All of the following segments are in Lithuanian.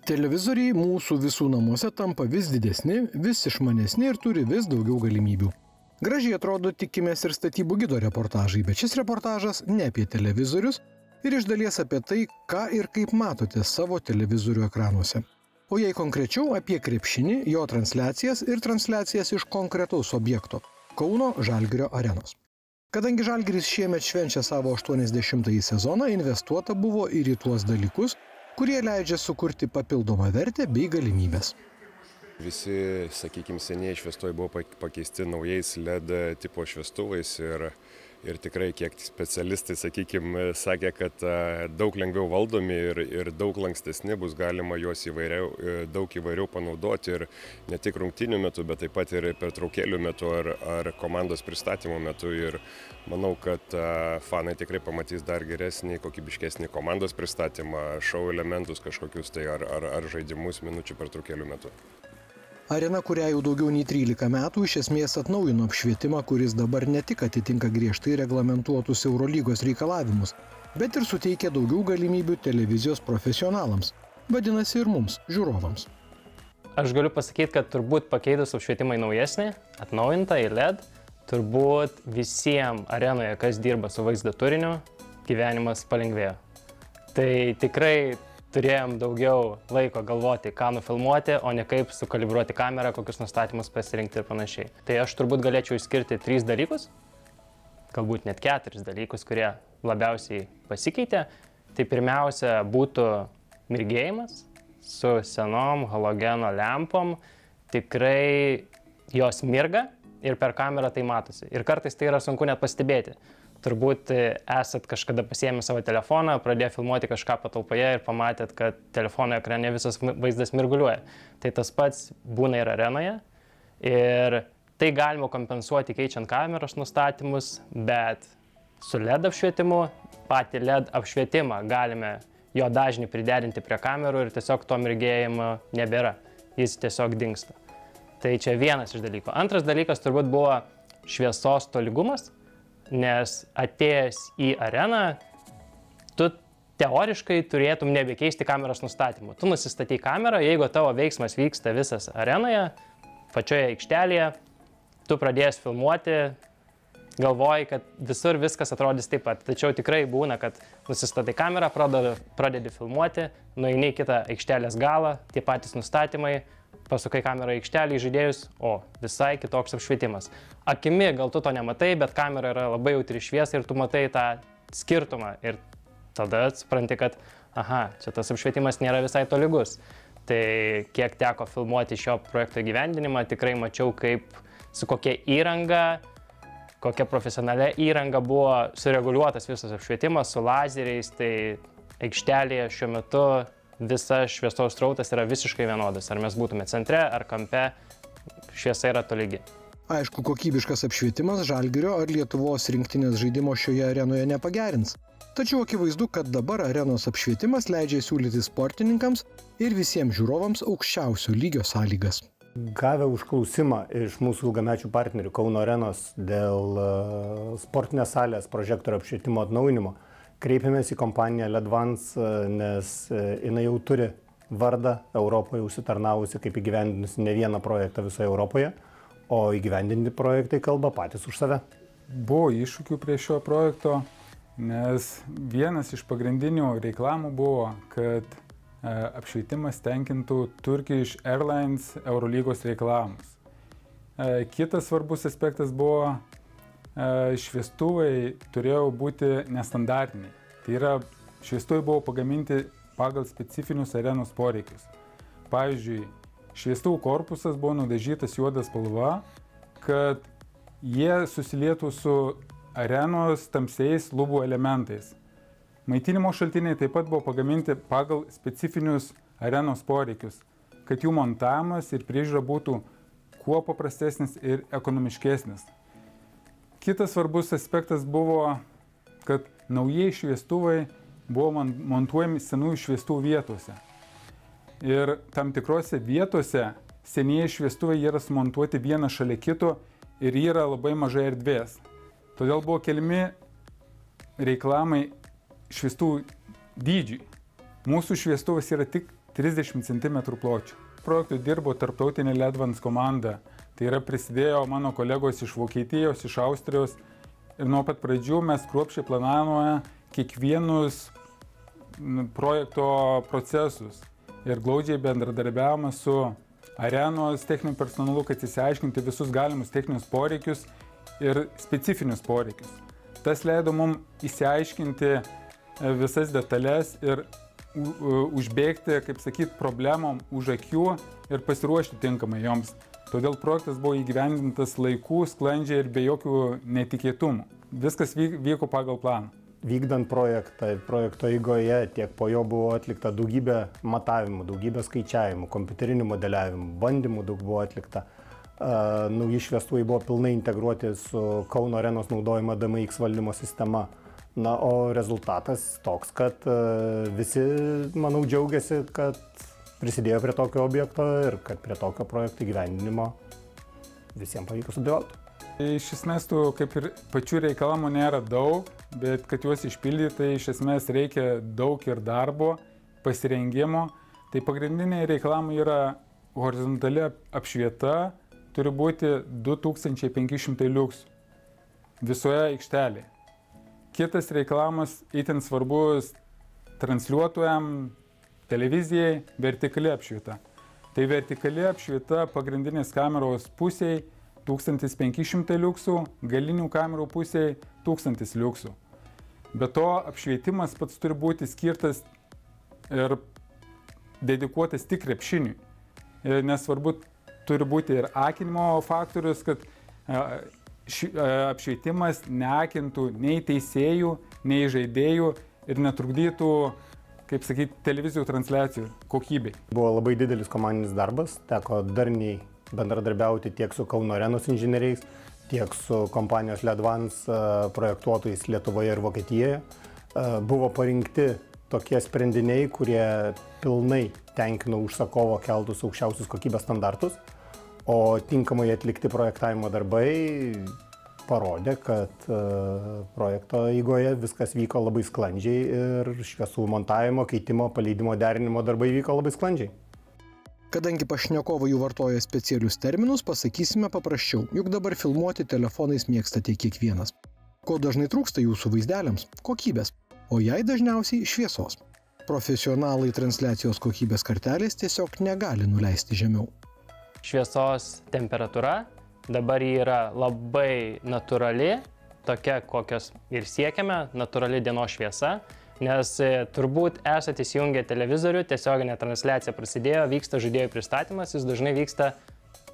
Televizoriai mūsų visų namuose tampa vis didesni, vis išmanesni ir turi vis daugiau galimybių. Gražiai atrodo tikimės ir statybų gido reportažai, bet šis reportažas ne apie televizorius ir iš dalies apie tai, ką ir kaip matote savo televizorių ekranuose. O jei konkrečiau apie krepšinį, jo transliacijas ir transliacijas iš konkretaus objekto – Kauno Žalgirio arenos. Kadangi Žalgiris šiemet švenčia savo 80-ąjį sezoną, investuota buvo ir į tuos dalykus, kurie leidžia sukurti papildomą vertę bei galimybės. Visi, sakykime, senieji šviestuvai buvo pakeisti naujais LED tipo šviestuvais ir tikrai kiek specialistai, sakykime, sakė, kad daug lengviau valdomi ir daug lankstesni bus galima juos daug įvairiau panaudoti ir ne tik rungtynių metu, bet taip pat ir pertraukėlių metu ar komandos pristatymo metu. Ir manau, kad fanai tikrai pamatys dar geresnį, kokybiškesnį komandos pristatymą, šou elementus kažkokius tai ar žaidimus minučių pertraukėlių metu. Arena, kurią jau daugiau nei 13 metų, iš esmės atnaujino apšvietimą, kuris dabar ne tik atitinka griežtai reglamentuotus Eurolygos reikalavimus, bet ir suteikia daugiau galimybių televizijos profesionalams, vadinasi ir mums, žiūrovams. Aš galiu pasakyti, kad turbūt pakeitus apšvietimą į naujesnį, atnaujintą į LED, turbūt visiems arenoje, kas dirba su vaizdo turiniu, gyvenimas palengvėjo. Tai tikrai turėjom daugiau laiko galvoti, ką nufilmuoti, o ne kaip sukalibruoti kamerą, kokius nustatymus pasirinkti ir panašiai. Tai aš turbūt galėčiau išskirti 3 dalykus, galbūt net 4 dalykus, kurie labiausiai pasikeitė. Tai pirmiausia būtų mirgėjimas su senom halogeno lempom. Tikrai jos mirga ir per kamerą tai matosi. Ir kartais tai yra sunku net pastebėti. Turbūt esat kažkada pasiėmę savo telefoną, pradėję filmuoti kažką patalpoje ir pamatėt, kad telefono ekrane visas vaizdas mirguliuoja. Tai tas pats būna ir arenoje. Ir tai galima kompensuoti keičiant kameros nustatymus, bet su LED apšvietimu, patį LED apšvietimą galime jo dažnį priderinti prie kamerų ir tiesiog to mirgėjimo nebėra. Jis tiesiog dingsta. Tai čia vienas iš dalykų. Antras dalykas turbūt buvo šviesos tolygumas. Nes atėjęs į areną, tu teoriškai turėtum nebekeisti kameros nustatymų. Tu nusistatai kamerą, jeigu tavo veiksmas vyksta visas arenoje, pačioje aikštelėje, tu pradėjęs filmuoti, galvoji, kad visur viskas atrodys taip pat. Tačiau tikrai būna, kad nusistatai kamerą, pradedi filmuoti, nueini į kitą aikštelės galą, tie patys nustatymai, pasukai kamerą į aikštelį, žaidėjus, o visai kitoks apšvietimas. Akimi gal tu to nematai, bet kamera yra labai jautri šviesa ir tu matai tą skirtumą. Ir tada supranti, kad aha, čia tas apšvietimas nėra visai tolygus. Tai kiek teko filmuoti šio projekto įgyvendinimą, tikrai mačiau, kaip su kokia įranga, kokia profesionalia įranga buvo sureguliuotas visas apšvietimas su lazeriais. Tai aikštelėje šiuo metu visa šviesos srautas yra visiškai vienodas. Ar mes būtume centre, ar kampe, šviesa yra tolygi. Aišku, kokybiškas apšvietimas Žalgirio ar Lietuvos rinktinės žaidimo šioje arenoje nepagerins. Tačiau akivaizdu, kad dabar arenos apšvietimas leidžia siūlyti sportininkams ir visiems žiūrovams aukščiausio lygio sąlygas. Gavę užklausimą iš mūsų ilgamečių partnerių Kauno Arenos dėl sportinės salės prožektorių apšvietimo atnaujinimo, kreipėmės į kompaniją Ledvance, nes jinai jau turi vardą Europoje užsitarnavusi, kaip įgyvendinusi ne vieną projektą visoje Europoje, o įgyvendinti projektai kalba patys už save. Buvo iššūkių prie šio projekto, nes vienas iš pagrindinių reklamų buvo, kad apšvietimas tenkintų Turkish Airlines Eurolygos reklamus. Kitas svarbus aspektas buvo, šviestuvai turėjo būti nestandartiniai. Tai yra, šviestuvai buvo pagaminti pagal specifinius arenos poreikius. Pavyzdžiui, šviestuvų korpusas buvo nudažytas juoda spalva, kad jie susilietų su arenos tamsiais lubų elementais. Maitinimo šaltiniai taip pat buvo pagaminti pagal specifinius arenos poreikius, kad jų montavimas ir priežiūra būtų kuo paprastesnis ir ekonomiškesnis. Kitas svarbus aspektas buvo, kad naujieji šviestuvai buvo montuojami senųjų šviestuvų vietose. Ir tam tikrose vietose senieji šviestuvai yra sumontuoti vieną šalia kito ir yra labai mažai erdvės. Todėl buvo keliami reiklamai šviestuvų dydžiui. Mūsų šviestuvas yra tik 30 cm pločio. Projektui dirbo tarptautinė Ledvans komanda. Tai yra prisidėjo mano kolegos iš Vokietijos, iš Austrijos. Ir nuo pat pradžių mes kruopščiai planavome kiekvienus projekto procesus. Ir glaudžiai bendradarbiavome su arenos techniniu personalu, kad išsiaiškinti visus galimus techninius poreikius ir specifinius poreikius. Tas leido mums išsiaiškinti visas detalės ir užbėgti, kaip sakyti, problemom už akių ir pasiruošti tinkamai joms. Todėl projektas buvo įgyvendintas laiku, sklandžiai ir be jokių netikėtumų. Viskas vyko pagal planą. Vykdant projektą, projekto eigoje, tiek po jo buvo atlikta daugybė matavimų, daugybė skaičiavimų, kompiuterinių modeliavimų, bandymų daug buvo atlikta. Nauji šviestuvai buvo pilnai integruoti su Kauno Arenos naudojama DMX valdymo sistema. Na, o rezultatas toks, kad visi, manau, džiaugiasi, kad prisidėjo prie tokio objekto ir kad prie tokio projekto įgyvendinimo visiems pavyko sudalyvauti. Iš esmės, kaip ir pačių reikalavimų nėra daug, bet kad juos išpildyti, tai iš esmės reikia daug ir darbo, pasirengimo. Tai pagrindiniai reikalavimai yra horizontali apšvieta, turi būti 2500 liuksų visoje aikštelėje. Kitas reikalavimas itin svarbus transliuotojam, televizijai, vertikali apšvieta. Tai vertikali apšvieta pagrindinės kameros pusėje 1500 liuksų, galinių kamerų pusėje 1000 liuksų. Be to, apšvietimas pats turi būti skirtas ir dedikuotas tik krepšiniui. Nesvarbu, turi būti ir akinimo faktorius, kad apšvietimas neakintų nei teisėjų, nei žaidėjų ir netrukdytų, kaip sakyti, televizijų transliacijų kokybei. Buvo labai didelis komandinis darbas, teko darniai bendradarbiauti tiek su Kauno Arenos inžinieriais, tiek su kompanijos Ledvans projektuotojais Lietuvoje ir Vokietijoje. Buvo parinkti tokie sprendiniai, kurie pilnai tenkino užsakovo keltus aukščiausius kokybės standartus, o tinkamai atlikti projektavimo darbai parodė, kad projekto eigoje viskas vyko labai sklandžiai ir šviesų montavimo, keitimo, paleidimo, derinimo darbai vyko labai sklandžiai. Kadangi pašnekovai jų vartoja specialius terminus, pasakysime paprasčiau, juk dabar filmuoti telefonais mėgstate kiekvienas. Ko dažnai trūksta jūsų vaizdeliams? Kokybės. O jai dažniausiai šviesos. Profesionalai transliacijos kokybės kartelės tiesiog negali nuleisti žemiau. Šviesos temperatūra dabar yra labai natūrali, tokia, kokios ir siekiame, natūrali dienos šviesa. Nes turbūt esate įsijungę televizorių, tiesioginė transliacija prasidėjo, vyksta žaidėjų pristatymas, jis dažnai vyksta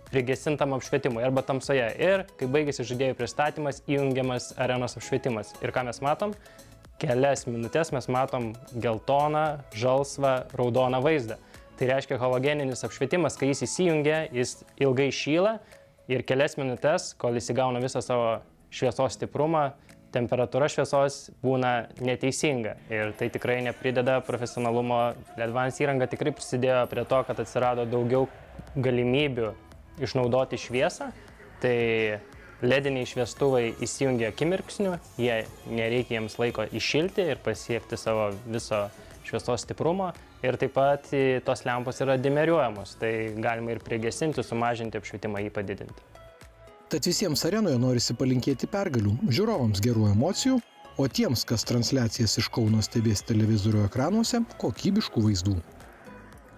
prigesintam apšvietimui arba tamsoje. Ir kai baigėsi žaidėjų pristatymas, įjungiamas arenos apšvietimas. Ir ką mes matom? Kelias minutės mes matom geltoną, žalsvą, raudoną vaizdą. Tai reiškia halogeninis apšvietimas, kai jis įsijungia, jis ilgai šyla ir kelias minutės, kol jis įgauna visą savo šviesos stiprumą, temperatūra šviesos būna neteisinga ir tai tikrai neprideda profesionalumo. Ledvans įranga tikrai prisidėjo prie to, kad atsirado daugiau galimybių išnaudoti šviesą. Tai lediniai šviestuvai įsijungia akimirksniu, nereikia jiems laiko iššilti ir pasiekti savo viso šviesos stiprumo. Ir taip pat tos lempos yra dimeriuojamos, tai galima ir prigesinti, sumažinti apšvietimą, jį padidinti. Tad visiems arenoje norisi palinkėti pergalių, žiūrovams gerų emocijų, o tiems, kas transliacijas iš Kauno stebės televizorių ekranuose, kokybiškų vaizdų.